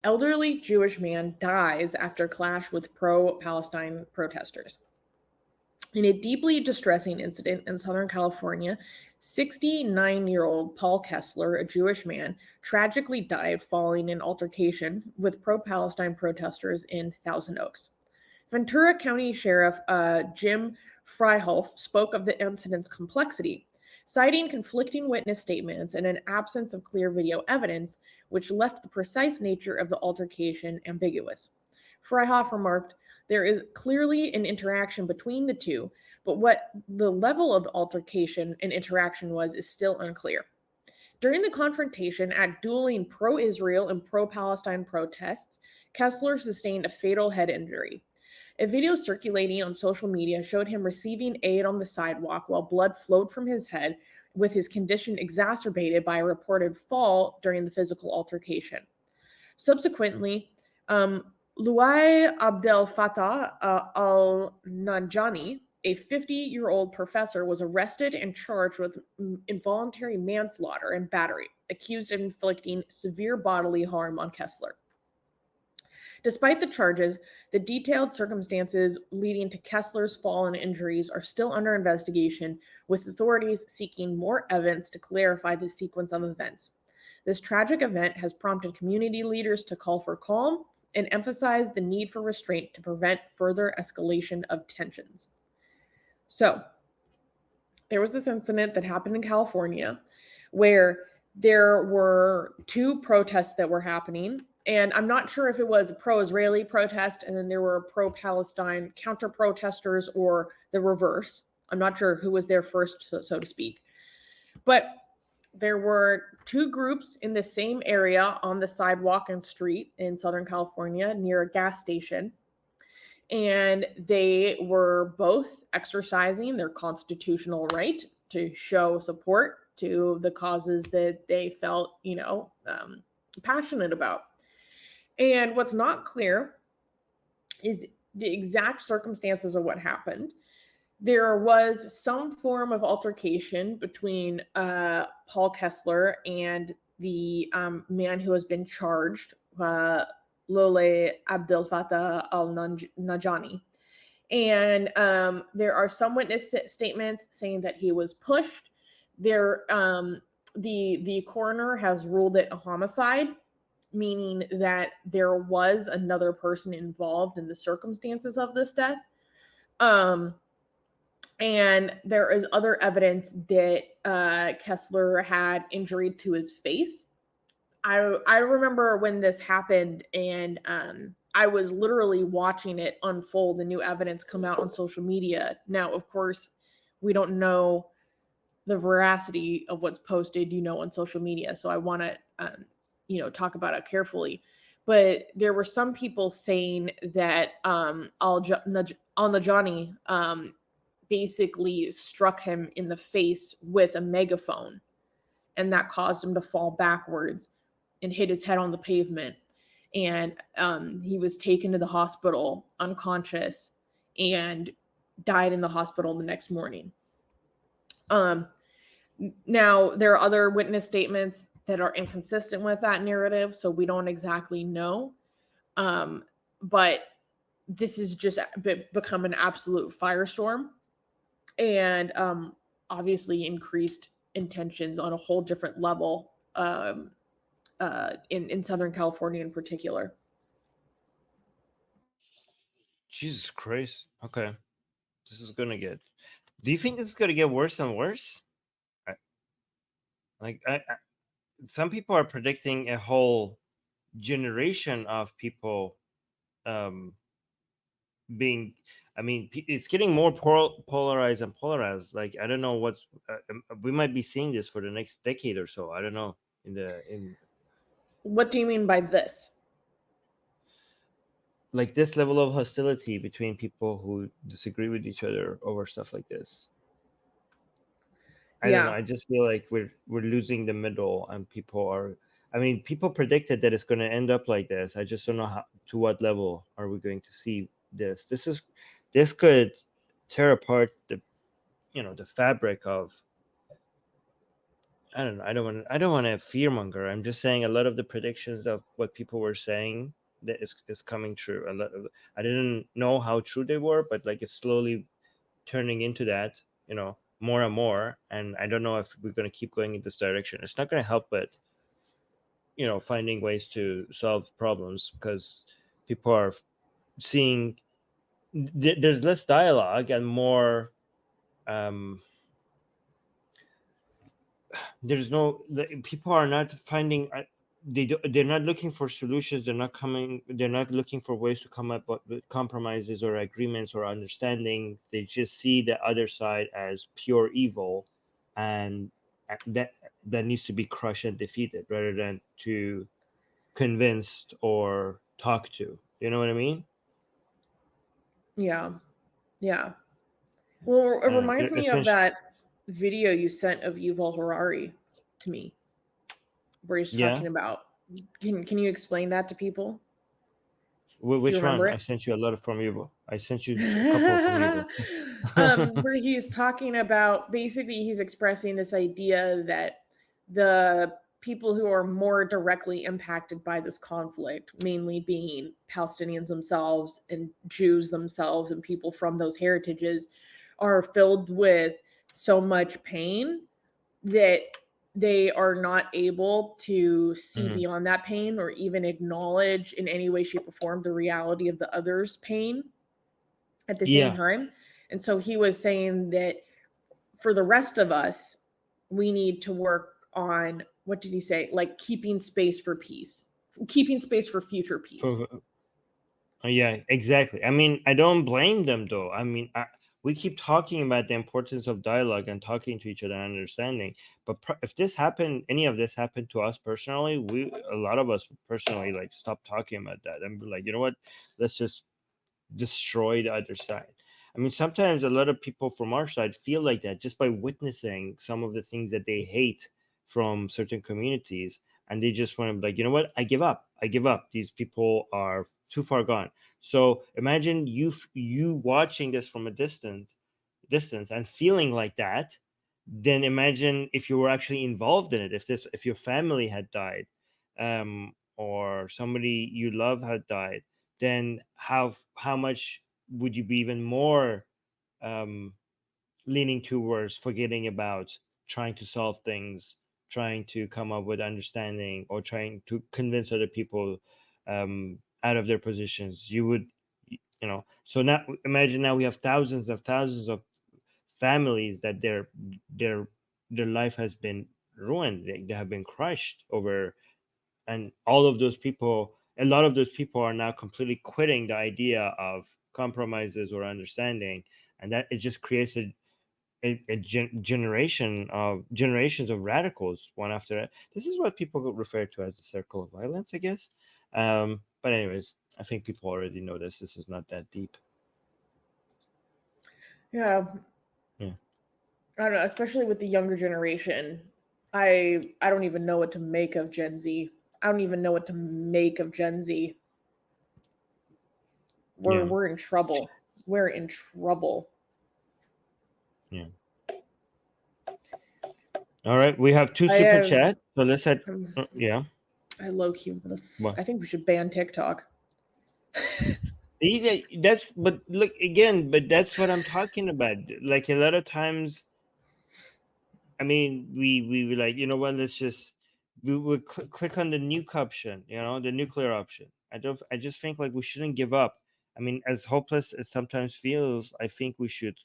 Elderly Jewish man dies after clash with pro-Palestine protesters. In a deeply distressing incident in Southern California, 69-year-old Paul Kessler, a Jewish man, tragically died following an altercation with pro-Palestine protesters in Thousand Oaks. Ventura County Sheriff Jim Freihoff spoke of the incident's complexity, citing conflicting witness statements and an absence of clear video evidence, which left the precise nature of the altercation ambiguous. Freihoff remarked, there is clearly an interaction between the two, but what the level of altercation and interaction was is still unclear. During the confrontation at dueling pro Israel and pro Palestine protests, Kessler sustained a fatal head injury. A video circulating on social media showed him receiving aid on the sidewalk while blood flowed from his head, with his condition exacerbated by a reported fall during the physical altercation. Subsequently, Luai Abdel Fattah al Najani, a 50-year-old professor, was arrested and charged with involuntary manslaughter and battery, accused of inflicting severe bodily harm on Kessler. Despite the charges, the detailed circumstances leading to Kessler's fall and injuries are still under investigation, with authorities seeking more evidence to clarify the sequence of events. This tragic event has prompted community leaders to call for calm and emphasize the need for restraint to prevent further escalation of tensions. So, there was this incident that happened in California where there were two protests that were happening. And I'm not sure if it was a pro-Israeli protest and then there were pro-Palestine counter-protesters or the reverse. I'm not sure who was there first, so to speak. But there were two groups in the same area on the sidewalk and street in Southern California near a gas station. And they were both exercising their constitutional right to show support to the causes that they felt, passionate about. And what's not clear is the exact circumstances of what happened. There was some form of altercation between Paul Kessler and the man who has been charged, Lole Abdel Fattah al Najani. And there are some witness statements saying that he was pushed. The coroner has ruled it a homicide, meaning that there was another person involved in the circumstances of this death. And there is other evidence that Kessler had injury to his face. I remember when this happened, and I was literally watching it unfold, the new evidence come out on social media. Now, of course, we don't know the veracity of what's posted, on social media. So I want to, talk about it carefully. But there were some people saying that Al-Najani basically struck him in the face with a megaphone, and that caused him to fall backwards and hit his head on the pavement. And he was taken to the hospital unconscious and died in the hospital the next morning. Now, there are other witness statements that are inconsistent with that narrative, so we don't exactly know. But this has just become an absolute firestorm, and obviously increased intentions on a whole different level in Southern California in particular. Jesus Christ. Okay. This is gonna get. Do you think this is gonna get worse and worse? Some people are predicting a whole generation of people being. I mean, it's getting more polarized and polarized. Like, I don't know what's. We might be seeing this for the next decade or so. I don't know. What do you mean by this? Like this level of hostility between people who disagree with each other over stuff like this. I don't know. I just feel like we're losing the middle, and people are. I mean, people predicted that it's going to end up like this. I just don't know to what level are we going to see this. This could tear apart the fabric of I don't know. I don't want to fearmonger. I'm just saying a lot of the predictions of what people were saying that is coming true. A lot of, I didn't know how true they were, but like it's slowly turning into that, more and more. And I don't know if we're going to keep going in this direction. It's not going to help, but finding ways to solve problems, because people are seeing there's less dialogue and more. There's no People are not finding, they're not looking for solutions. They're not looking for ways to come up with compromises or agreements or understanding. They just see the other side as pure evil, and that needs to be crushed and defeated, rather than to convinced or talk to. You know what I mean? Yeah. Yeah. Well, it I don't know. reminds me of Essentially, that video you sent of Yuval Harari to me, where he's yeah. talking about. Can you explain that to people? Do you Which remember one? it? I sent you a lot from Yuval. I sent you a couple from Yuval. Where he's talking about, basically he's expressing this idea that the people who are more directly impacted by this conflict, mainly being Palestinians themselves and Jews themselves and people from those heritages, are filled with so much pain that they are not able to see Mhm. beyond that pain or even acknowledge in any way, shape, or form the reality of the other's pain at the same Yeah. time. And so he was saying that for the rest of us, we need to work on, what did he say? Like keeping space for peace, keeping space for future peace. For, yeah, exactly. I mean, I don't blame them though. I mean, we keep talking about the importance of dialogue and talking to each other and understanding. But if any of this happened to us personally, a lot of us personally, like, stop talking about that and be like, you know what? Let's just destroy the other side. I mean, sometimes a lot of people from our side feel like that just by witnessing some of the things that they hate from certain communities, and they just want to be like, you know what? I give up. I give up. These people are too far gone. So imagine you watching this from a distance and feeling like that. Then imagine if you were actually involved in it. If your family had died, or somebody you love had died, then how much would you be even more um, leaning towards forgetting about trying to solve things, trying to come up with understanding, or trying to convince other people out of their positions? You would, So now imagine, now we have thousands of families that their their life has been ruined. They have been crushed over, and all of those people, a lot of those people are now completely quitting the idea of compromises or understanding, and that it just creates generations of radicals, one after it. This is what people refer to as the circle of violence, I guess. But anyways, I think people already know this is not that deep. Yeah. Yeah. I don't know, especially with the younger generation. I don't even know what to make of Gen Z. I don't even know what to make of Gen Z. We're Yeah. we're in trouble. We're in trouble. Yeah. All right, we have two I super have chats, so let's head. um, Yeah. I low key. Well, I think we should ban TikTok. that's, but look again, but that's what I'm talking about. Like, a lot of times, I mean, we were like, you know what? Let's just we would click on the nuke option, the nuclear option. I just think like we shouldn't give up. I mean, as hopeless as sometimes feels, I think we should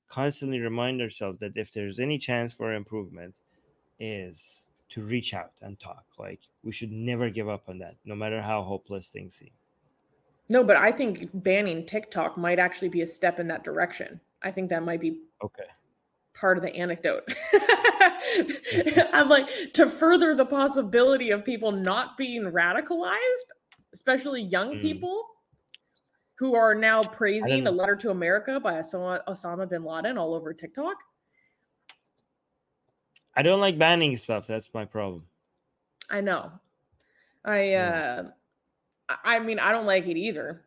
constantly remind ourselves that if there's any chance for improvement, is to reach out and talk. Like, we should never give up on that, no matter how hopeless things seem. No, but I think banning TikTok might actually be a step in that direction. I think that might be Okay. part of the anecdote. I'm like, to further the possibility of people not being radicalized, especially young Mm. people who are now I don't praising A know. Letter to America by Osama bin Laden all over TikTok. I don't like banning stuff. That's my problem. I know. I Yeah. uh I mean, I don't like it either.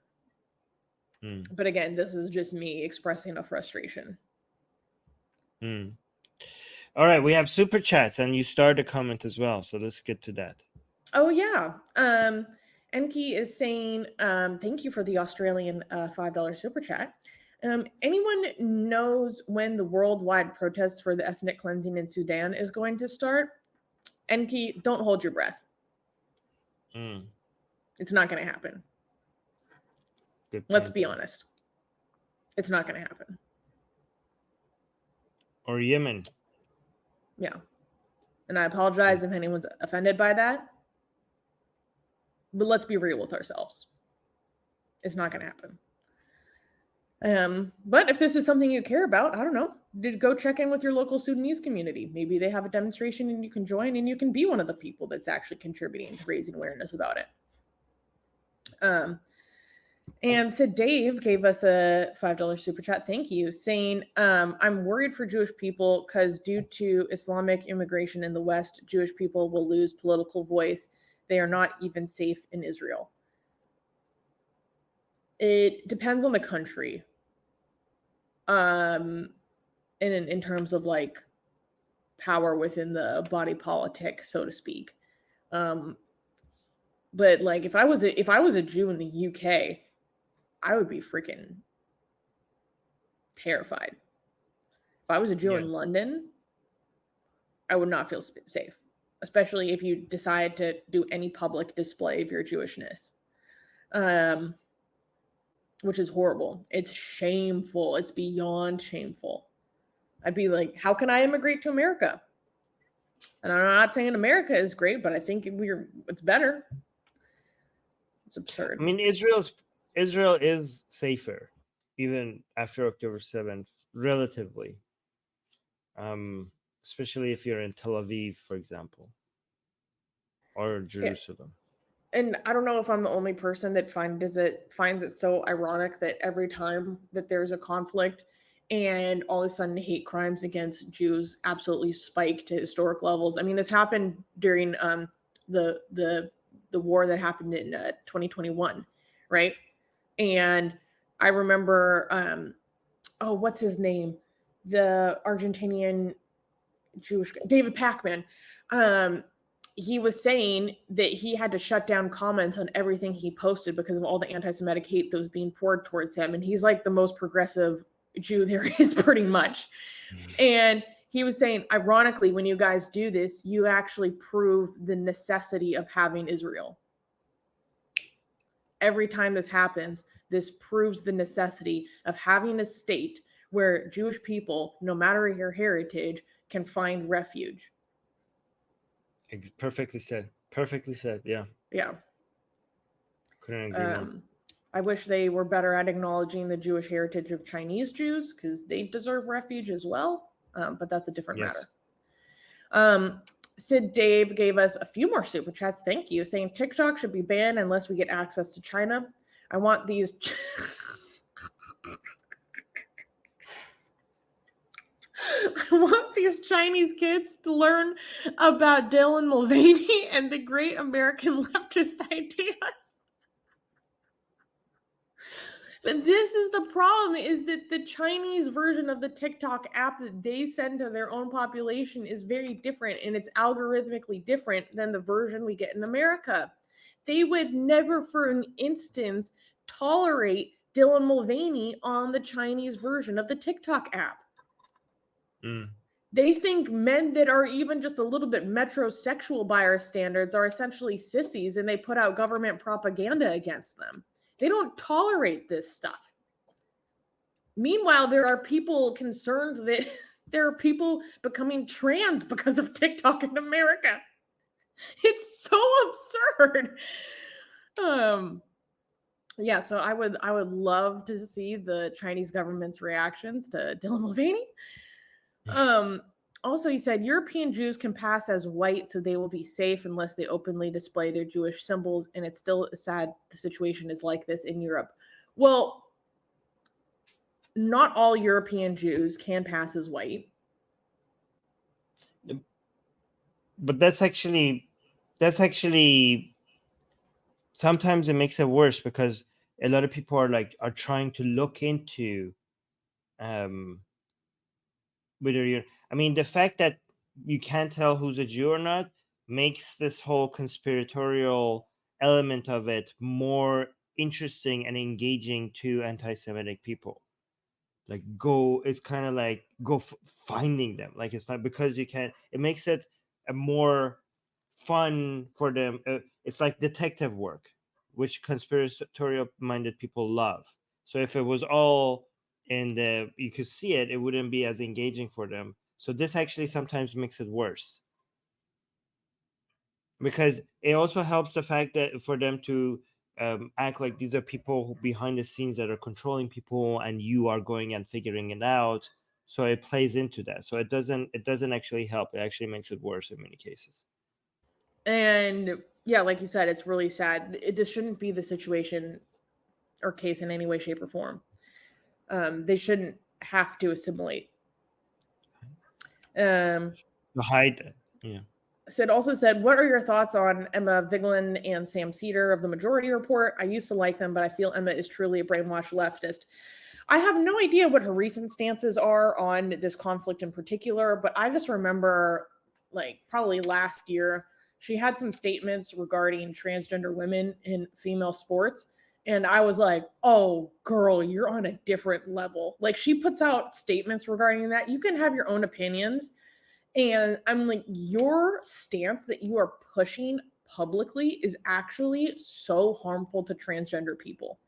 Mm. But again, this is just me expressing a frustration. Mm. All right, we have super chats, and you started a comment as well, so let's get to that. Oh yeah. Enki is saying, thank you for the Australian $5 super chat. Anyone knows when the worldwide protests for the ethnic cleansing in Sudan is going to start? Enki, don't hold your breath. It's not going to happen. Let's be honest. It's not going to happen. Or Yemen. Yeah. And I apologize if anyone's offended by that. But let's be real with ourselves. It's not going to happen. But if this is something you care about, I don't know, go check in with your local Sudanese community. Maybe they have a demonstration and you can join, and you can be one of the people that's actually contributing to raising awareness about it. And so Dave gave us a $5 super chat. Thank you. Saying, I'm worried for Jewish people because due to Islamic immigration in the West, Jewish people will lose political voice. They are not even safe in Israel. It depends on the country. In terms of like power within the body politic, so to speak. But like if I was a Jew in the UK, I would be freaking terrified. If I was a Jew in London, I would not feel safe, especially if you decide to do any public display of your Jewishness, which is horrible. It's shameful. It's beyond shameful. I'd be like, how can I immigrate to America? And I'm not saying America is great, but I think it's better. It's absurd. I mean, Israel is safer, even after October 7th, relatively. Especially if you're in Tel Aviv, for example, or Jerusalem. And I don't know if I'm the only person that finds it so ironic that every time that there's a conflict and all of a sudden hate crimes against Jews absolutely spike to historic levels. I mean, this happened during the war that happened in 2021, right? And I remember, what's his name? The Argentinian Jewish David Pacman. He was saying that he had to shut down comments on everything he posted because of all the anti-Semitic hate that was being poured towards him. And he's like the most progressive Jew there is, pretty much. And he was saying, ironically, when you guys do this, you actually prove the necessity of having Israel. Every time this happens, this proves the necessity of having a state where Jewish people, no matter your heritage, can find refuge. Perfectly said. Yeah. Couldn't agree more. I wish they were better at acknowledging the Jewish heritage of Chinese Jews because they deserve refuge as well. But that's a different matter. Sid Dave gave us a few more super chats. Thank you. Saying TikTok should be banned unless we get access to China. I want these. I want these Chinese kids to learn about Dylan Mulvaney and the great American leftist ideas. But this is the problem, is that the Chinese version of the TikTok app that they send to their own population is very different, and it's algorithmically different than the version we get in America. They would never for an instance tolerate Dylan Mulvaney on the Chinese version of the TikTok app. They think men that are even just a little bit metrosexual by our standards are essentially sissies, and they put out government propaganda against them. They don't tolerate this stuff. Meanwhile, there are people concerned that there are people becoming trans because of TikTok in America. It's so absurd. Yeah, so I would love to see the Chinese government's reactions to Dylan Mulvaney. Also, he said European Jews can pass as white, so they will be safe unless they openly display their Jewish symbols. And it's still sad the situation is like this in Europe. Well, not all European Jews can pass as white. But that's actually sometimes it makes it worse because a lot of people are trying to look into whether you're. I mean, the fact that you can't tell who's a Jew or not makes this whole conspiratorial element of it more interesting and engaging to anti-Semitic people. Like, it's kind of like finding them. Like, it's not because you can't, it makes it a more fun for them. It's like detective work, which conspiratorial minded people love. So if it was all in the, you could see it, it wouldn't be as engaging for them. So this actually sometimes makes it worse, because it also helps the fact that for them to act like these are people who behind the scenes that are controlling people, and you are going and figuring it out. So it plays into that. So it doesn't actually help. It actually makes it worse in many cases. And yeah, like you said, it's really sad. This shouldn't be the situation or case in any way, shape, or form. They shouldn't have to assimilate. To hide, yeah. Sid also said, what are your thoughts on Emma Vigeland and Sam Cedar of the Majority Report? I used to like them, but I feel Emma is truly a brainwashed leftist. I have no idea what her recent stances are on this conflict in particular, but I just remember, like, probably last year, she had some statements regarding transgender women in female sports. And I was like, oh, girl, you're on a different level. Like, she puts out statements regarding that. You can have your own opinions. And I'm like, your stance that you are pushing publicly is actually so harmful to transgender people,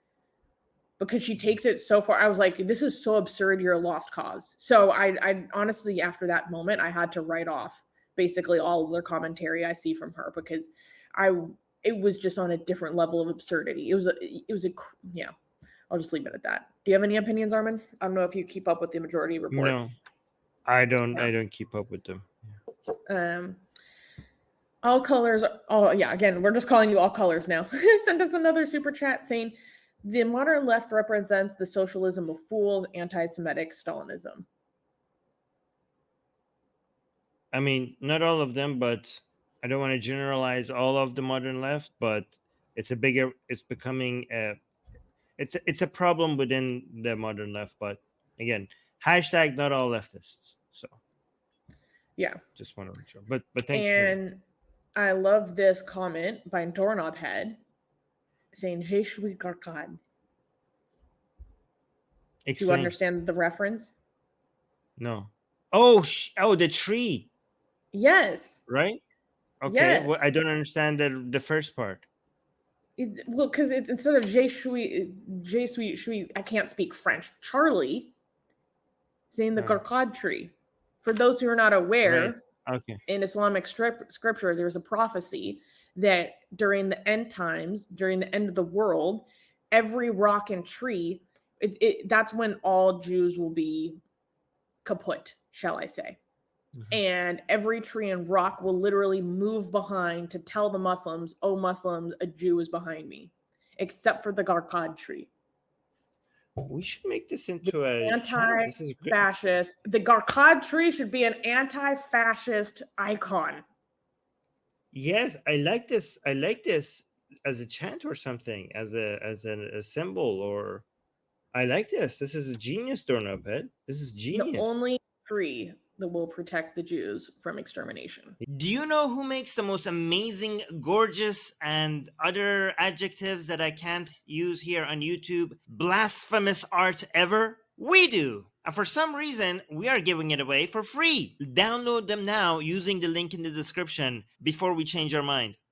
because she takes it so far. I was like, this is so absurd. You're a lost cause. So I honestly, after that moment, I had to write off basically all of the commentary I see from her, because it was just on a different level of absurdity. It was a, yeah, I'll just leave it at that. Do you have any opinions, Armin? I don't know if you keep up with the Majority Report. No, I don't. Yeah. I don't keep up with them. All colors. Oh yeah, again, we're just calling you all colors now. Send us another super chat saying, the modern left represents the socialism of fools, anti-Semitic Stalinism. I mean, not all of them, but I don't want to generalize all of the modern left. But it's becoming it's a problem within the modern left. But again, hashtag not all leftists. So Yeah. just want to make sure. But thank you. And I love this comment by Doorknob Head saying, Je suis Garkad. Do you understand the reference? No. Oh, the tree. Yes. Right? Okay. Yes. Well, I don't understand the first part. Well, because it's instead of je suis, I can't speak French. Charlie saying the Garkad tree. For those who are not aware, right. Okay. In Islamic scripture, there's a prophecy that during the end times, during the end of the world, every rock and tree, that's when all Jews will be kaput, shall I say. Mm-hmm. And every tree and rock will literally move behind to tell the Muslims, oh, Muslims, a Jew is behind me, except for the Garkad tree. We should make this into an anti-fascist. The Garkad tree should be an anti-fascist icon. Yes, I like this. I like this as a chant or something, as a symbol, or I like this. This is a genius, Doorknob Head. This is genius. The only tree that will protect the Jews from extermination. Do you know who makes the most amazing, gorgeous, and other adjectives that I can't use here on YouTube, blasphemous art ever? We do! And for some reason, we are giving it away for free. Download them now using the link in the description before we change our mind.